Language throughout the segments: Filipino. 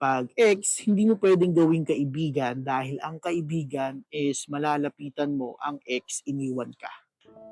Pag ex, hindi mo pwedeng gawing kaibigan dahil ang kaibigan is malalapitan mo, ang ex iniwan ka.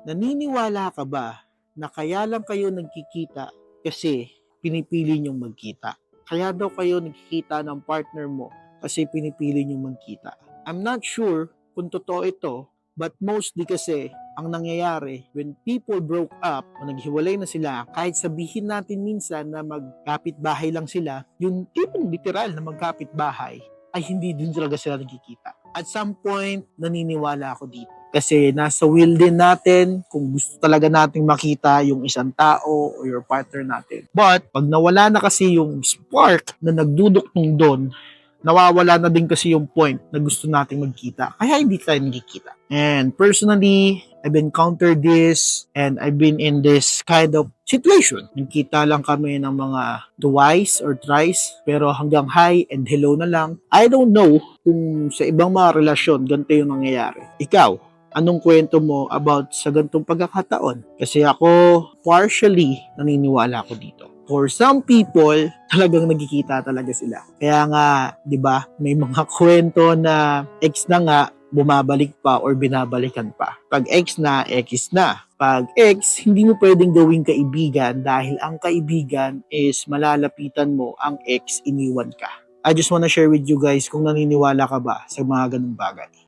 Naniniwala ka ba na kaya lang kayo nagkikita kasi pinipili niyong magkita? Kaya daw kayo nagkikita ng partner mo kasi pinipili niyong magkita. I'm not sure kung totoo ito, but mostly kasi ang nangyayari when people broke up o naghiwalay na sila, kahit sabihin natin minsan na magkapit-bahay lang sila, yung tipong literal na magkapit-bahay ay hindi din talaga sila nagkikita. At some point, naniniwala ako dito. Kasi nasa will din natin kung gusto talaga nating makita yung isang tao o your partner natin. But pag nawala na kasi yung spark na nagduduktong doon, nawawala na din kasi yung point na gusto nating magkita. Kaya hindi tayo nagkikita. And personally, I've encountered this and I've been in this kind of situation. Nagkita lang kami ng mga twice or thrice, pero hanggang hi and hello na lang. I don't know kung sa ibang mga relasyon ganito yung nangyayari. Ikaw, anong kwento mo about sa ganitong pagkakataon? Kasi ako, partially, naniniwala ako dito. For some people, talagang nagkikita talaga sila. Kaya nga, 'di ba, may mga kwento na ex na nga bumabalik pa or binabalikan pa. Pag ex na, ex na. Pag ex, hindi mo pwedeng gawing kaibigan dahil ang kaibigan is malalapitan mo, ang ex iniwan ka. I just wanna share with you guys kung naniniwala ka ba sa mga ganung bagay.